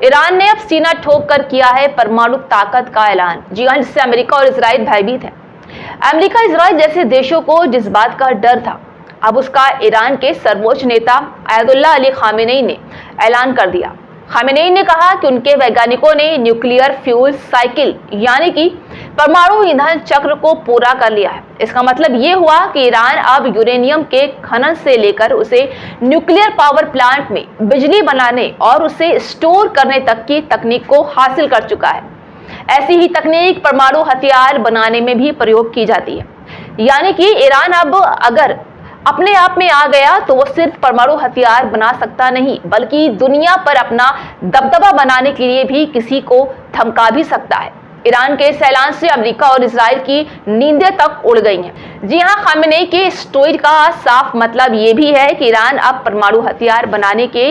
Iran ने अब सीना ठोक कर किया है परमाणु ताकत का ऐलान। जी हां, जिससे अमेरिका और इजराइल भयभीत है। अमेरिका इजराइल जैसे देशों को जिस बात का डर था, अब उसका ईरान के सर्वोच्च नेता अयतुल्लाह अली खामेनेई ने ऐलान कर दिया। खामेनेई ने कहा कि उनके वैज्ञानिकों ने न्यूक्लियर फ्यूल साइकिल यानी कि परमाणु ईंधन चक्र को पूरा कर लिया है। इसका मतलब ये हुआ कि ईरान अब यूरेनियम के खनन से लेकर उसे न्यूक्लियर पावर प्लांट में बिजली बनाने और उसे स्टोर करने तक की तकनीक को हासिल कर चुका है। ऐसी ही तकनीक परमाणु हथियार बनाने में भी प्रयोग की जाती है। यानी कि ईरान अब अगर अपने आप में आ गया तो वो सिर्फ परमाणु हथियार बना सकता नहीं, बल्कि दुनिया पर अपना दबदबा बनाने के लिए भी किसी को धमका भी सकता है। ईरान के इस ऐलान से अमेरिका और इजराइल की नींदें तक उड़ गई हैं। जी हां, खामेनेई के इस ट्वीट का साफ मतलब ये भी है कि ईरान अब परमाणु हथियार बनाने के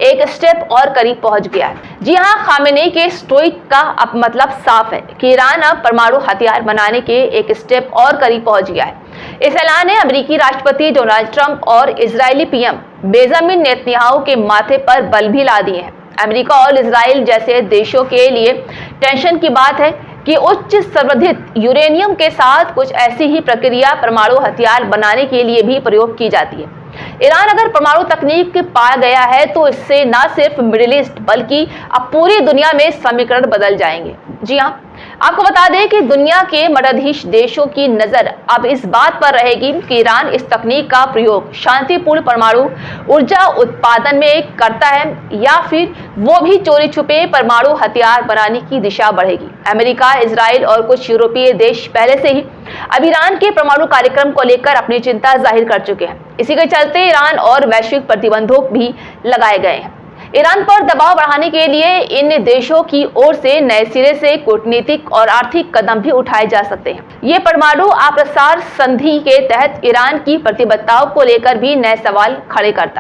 एक स्टेप और करीब पहुंच गया है। जी हां, खामेनेई के इस ट्वीट का अब मतलब साफ है कि ईरान अब परमाणु हथियार बनाने के एक स्टेप और करीब पहुंच गया है। इस ऐलान ने अमेरिकी राष्ट्रपति डोनाल्ड ट्रंप और इजरायली पीएम बेंजामिन नेतन्याहू के माथे पर बल भी ला दिए हैं। अमेरिका और इजराइल जैसे देशों के लिए टेंशन की बात है कि उच्च संवर्धित यूरेनियम के साथ कुछ ऐसी ही प्रक्रिया परमाणु हथियार बनाने के लिए भी प्रयोग की जाती है। ईरान अगर परमाणु तकनीक पा गया है तो इससे न सिर्फ मिडिल ईस्ट बल्कि अब पूरी दुनिया में समीकरण बदल जाएंगे। जी हां, आपको बता दें कि दुनिया के मठाधीश देशों की नजर अब इस बात पर रहेगी कि ईरान इस तकनीक का प्रयोग शांतिपूर्ण परमाणु ऊर्जा उत्पादन में करता है या फिर वो भी चोरी छुपे परमाणु हथियार बनाने की दिशा बढ़ेगी। अमेरिका, इजराइल और कुछ यूरोपीय देश पहले से ही अब ईरान के परमाणु कार्यक्रम को लेकर अपनी चिंता जाहिर कर चुके हैं। इसी के चलते ईरान और वैश्विक प्रतिबंधों भी लगाए गए हैं। ईरान पर दबाव बढ़ाने के लिए इन देशों की ओर से नए सिरे से कूटनीतिक और आर्थिक कदम भी उठाए जा सकते हैं। ये परमाणु अप्रसार संधि के तहत ईरान की प्रतिबद्धताओं को लेकर भी नए सवाल खड़े करता है।